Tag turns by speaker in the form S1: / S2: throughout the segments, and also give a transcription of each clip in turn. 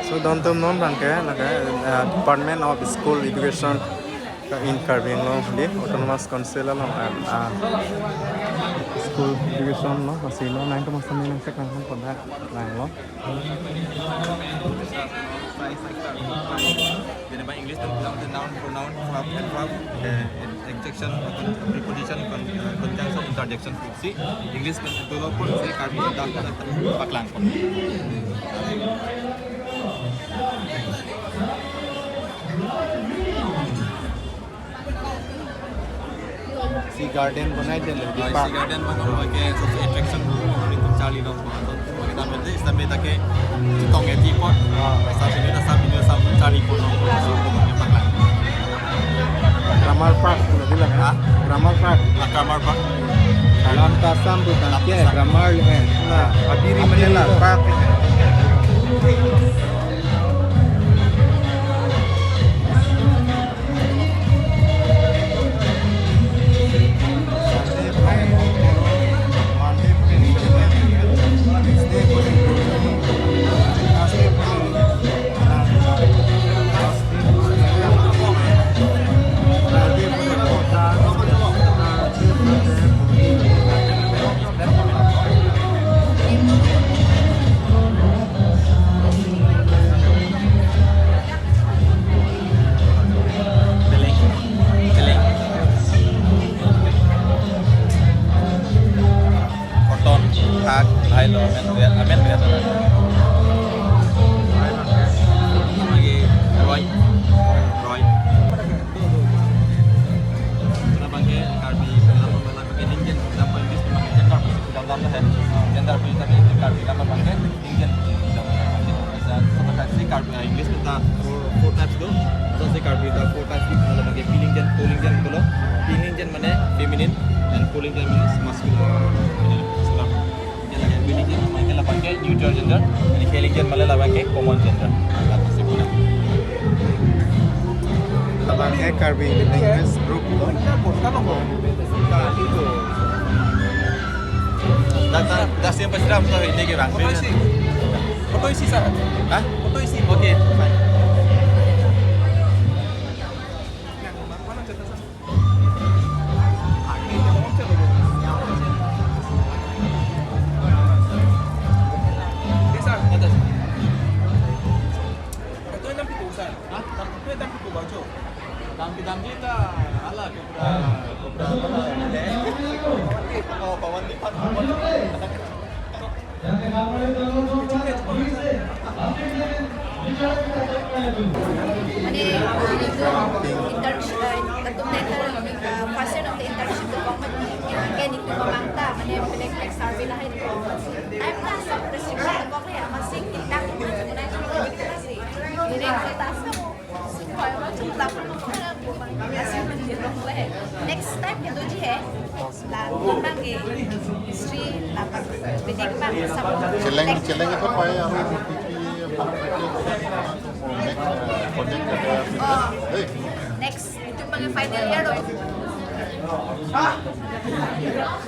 S1: So don't non bangke Department of School Education in Carbon lo di Autonomous Council lo School Education lo masih lo nang kemas kami nang sekarang pun dah nang lo.
S2: Whenever English to belong the noun, pronoun, verb, and verb, adjunction, preposition, conjunction, interjection. See, English to lo pun say karbi dah paklang pun.
S1: Si garden बनाए दे लो.
S2: Si garden बनाओ के सबसे attraction itu cari lo. Kita nanti istilahnya tak ke tong eti pun. Sabi cari pun lo. Paklang.
S1: Grammar Park lagi lah. Grammar Park.
S2: Grammar Park.
S1: Alam tasam bukan क्या है grammar है ना अबीरी मनेला Park English kita four types do. So say karbi da four types kita मतलब के feeling gen, calling gen बोलो. Feeling gen माने feminine and calling gen means masculine. Islam. ये लगे feeling gen माने लपन के neutral gender, and calling gen माने लपन के common gender. Apa sih बोला? लपन के karbi English group lo.
S2: Dah siapa sudah tahu ini ke bang? Foto isi sah? Hah? Foto isi? Okey. Dam kita ala kobra oh pawan lipat
S3: next time kita uji है tentang history apa beda sama
S4: Chilling itu apa ya?
S3: next itu pakai final year loh.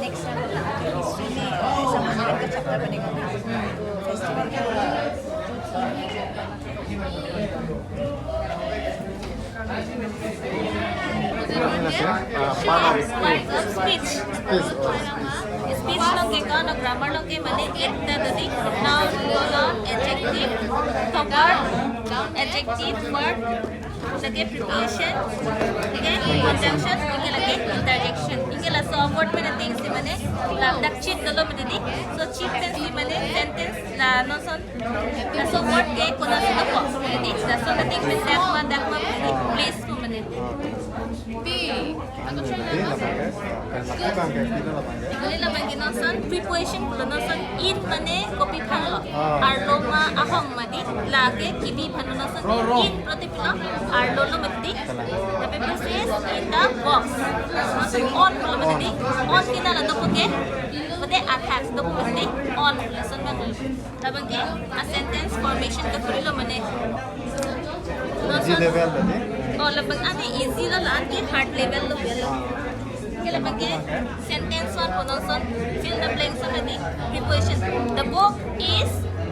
S3: Next history ni sama mereka chapter beda festival
S5: speech लोग के कौन grammar लोग के माने एक तददी noun pronoun adjective verb adjective verb लगे preposition ठीक है conjunction इनके लगे interjection इनके ला so word में things दी माने ला दक्षिण दलो में दी so chief tense दी माने sentence ला no son ला so word के कोना से को दी ला so nothing में dakma दी place को माने Boleh lah bagi nasan preposition boleh nasan in mana kopi phalo arloma ahong madi lage kibi phano nasan in pratipila arlolo madi tapi process in the box nasan on boleh madi on kita la dopoke made attach dopoke madi on nasan bang tabangke a sentence formation ka kurilo mane
S1: easy level tadi
S5: oh labang ane easy la lagi hard level lo belo kila bagi sentence one pronunciation fill the blanks already preposition the book is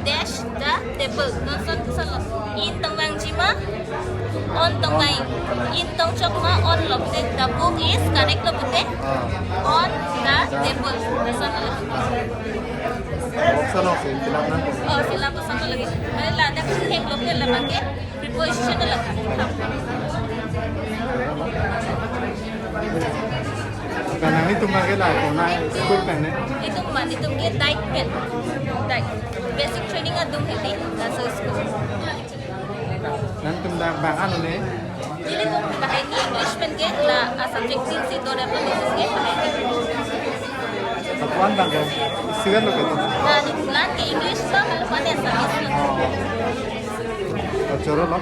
S5: dash the table nasan sala in tong bang jima on tong bang in tong chokma on lopte the book is correct lopte on the table sana
S4: Option of fill up na.
S5: oh sila ko sana lagi ay la da hek lopte la bangke preposition la
S4: Kanang itu magela ko na school pen ne.
S5: itong man itong ke diet pen diet basic training adum heti that's a school
S4: Nan tum da bang ano ne.
S5: jadi tuh pakai ni English pen ke la subject sin si to develop ke pakai ni
S4: Tapuan bang ke. Sigar lo ke to.
S5: nah di bulan ke English tuh kalau mana sama
S4: Choro lo.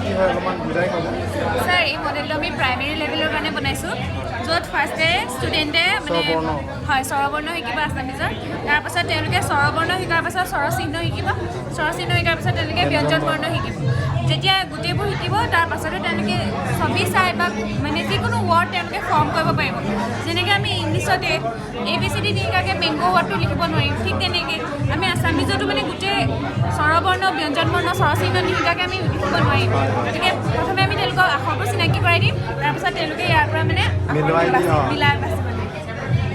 S4: কি হয় অলপমান বুজাই ক'ব
S6: sir এই মডেলটো আমি primary লেভেলৰ কাৰণে বনাইছোঁ য'ত ফাৰ্ষ্টে ষ্টুডেণ্টে মানে
S4: স্বৰবৰ্ণ।
S6: হয় স্বৰবৰ্ণ শিকিব আছামিজৰ তাৰপাছত তেওঁলোকে স্বৰবৰ্ণ শিকাৰ পাছত স্বৰচিহ্ন শিকিব স্বৰচিহ্ন শিকাৰ পাছত তেওঁলোকে ব্যঞ্জন বৰ্ণ শিকিব যেতিয়া গোটেইবোৰ শিকিব তাৰ পাছতে তেওঁলোকে ছবি চাই বা মানে যিকোনো ৱৰ্ড তেওঁলোকে ফৰ্ম কৰিব পাৰিব যেনেকৈ আমি ইংলিছতে ABCD নিশিকাকৈ মেংগ' ৱৰ্ডটো লিখিব নোৱাৰিম ঠিক তেনেকৈ আমি আছামিজতো মানে গোটেই স্বৰবৰ্ণ ব্যঞ্জন বৰ্ণ স্বৰচিহ্ন নিশিকাকৈ আমি লিখিব নোৱাৰিম গতিকে প্ৰথমে আমি তেওঁলোকক আখৰবোৰ চিনাকি কৰাই দিম তাৰপিছত তেওঁলোকে ইয়াৰ পৰা মানে
S4: মিলাই দি,
S6: মিলাই বাচিব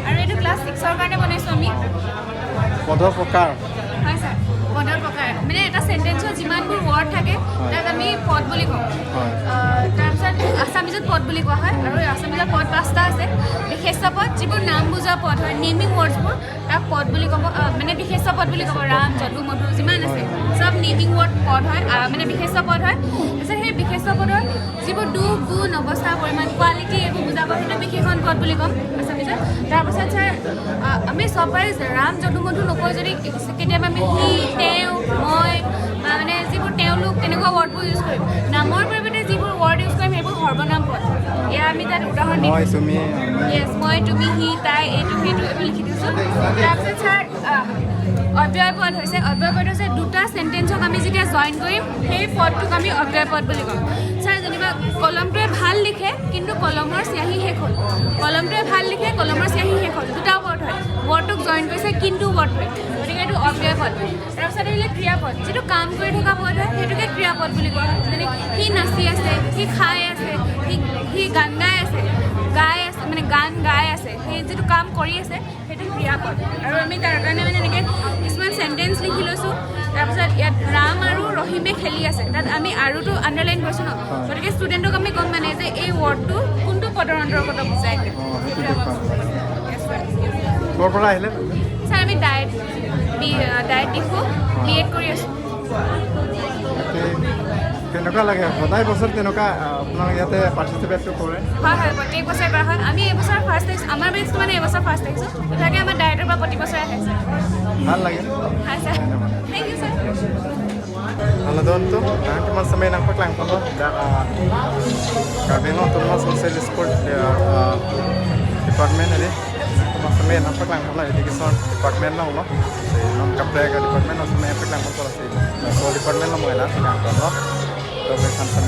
S6: আৰু এইটো ক্লাছ 6ৰ কাৰণে বনাইছোঁ আমি
S4: পদৰ প্ৰকাৰ
S6: হয় ছাৰ পদৰ প্ৰকাৰ মানে এটা চেণ্টেঞ্চত যিমানবোৰ ৱৰ্ড থাকে তাক আমি পদ বুলি কওঁ
S4: হয়
S6: তাৰপিছত আছামিজত পদ বুলি কোৱা হয় আৰু আছামিজত পদ 5টা আছে বিশেষ্য পদ যিবোৰ নাম বুজোৱা পদ হয় নেমিং ৱৰ্ডছবোৰ তাক পদ বুলি ক'ব মানে বিশেষ্য পদ বুলি ক'ব ৰাম যদু মধু যিমান আছে চব নেমিং ৱৰ্ড পদ হয় মানে বিশেষ্য পদ হয় তাৰপিছত সেই বিশেষ্য পদৰ যিবোৰ দুখ গুণ অৱস্থা পৰিমাণ কোৱালিটি এইবোৰ বুজাব সেইটো বিশেষণ পদ বুলি ক'ম আছামিজত তাৰপিছত ছাৰ আমি চবৰে ৰাম যদু মধু নকৈ যদি কেতিয়াবা আমি সি তেওঁ মই মানে যিবোৰ তেওঁলোক তেনেকুৱা ৱৰ্ডবোৰ ইউজ কৰিম নামৰ পৰিৱৰ্তে যিবোৰ ৱৰ্ড ইউজ কৰিম সেইবোৰ সৰ্বনাম পদ এয়া আমি তাত উদাহৰণ দিম
S4: মই তুমি
S6: য়েছ মই তুমি সি তাই এইটো সেইটো এইবোৰ লিখি দিছোঁ তাৰপিছত ছাৰ অব্যয় পদ হৈছে অব্যয় পদ হৈছে দুটা চেণ্টেঞ্চক আমি যেতিয়া জইন কৰিম সেই পদটোক আমি অব্যয় পদ বুলি ক'ম ছাৰ যেনিবা কলমটোৱে ভাল লিখে কিন্তু কলমৰ চিয়াহী শেষ হ'ল কলমটোৱে ভাল লিখে কলমৰ চিয়াহী শেষ হ'ল দুটা ৱৰ্ড হয় ৱৰ্ডটোক জইন কৰিছে কিন্তু ৱৰ্ড হয় গতিকে এইটো অব্যয় পদ তাৰপিছত আহিলে ক্ৰিয়াপদ যিটো কাম কৰি থকা পদ হয় সেইটোকে ক্ৰিয়াপদ বুলি কোৱা হয় যেনে সি নাচি আছে সি খাই আছে সি গান গাই আছে মানে গান গাই আছে সেই যিটো কাম কৰি আছে সেইটো ক্ৰিয়াপদ আৰু আমি তাৰ কাৰণে মানে এনেকৈ কিছুমান চেণ্টেঞ্চ লিখি লৈছোঁ তাৰপিছত ইয়াত ৰাম আৰু ৰহিমে খেলি আছে তাত আমি আৰুটো আণ্ডাৰলাইন কৰিছোঁ ন গতিকে ষ্টুডেণ্টক আমি ক'ম মানে যে এই ৱৰ্ডটো কোনটো পদৰ অন্তৰ্গত বুজায়
S4: ক'ৰ পৰা আহিলে
S6: ছাৰ আমি ডায়েট ডিফু BEd কৰি আছোঁ
S4: কেনেকুৱা লাগে সদায় বছৰ তেনেকুৱা আপোনালোকে ইয়াতে পাৰ্টিচিপেটটো কৰে
S6: হয় হয় প্ৰত্যেক বছৰে কৰা হয় আমি এইবছৰ ফাৰ্ষ্ট আহিছোঁ আমাৰ বেচটো মানে এইবছৰ ফাৰ্ষ্ট আহিছোঁ গতিকে আমাৰ ডায়েটৰ পৰা প্ৰতি বছৰে আহে ছাৰ
S4: ভাল লাগে
S6: হয় sir thank you sir
S4: Ano doon to? Teman sa may nang paglang pa to. Gabi no, to mas social sport department ali. Teman sa may nang paglang pa education department na ulo. Sa nang kaprega department no sa may paglang pa to sa. So department na mo ila sa kanto no. To be kan sa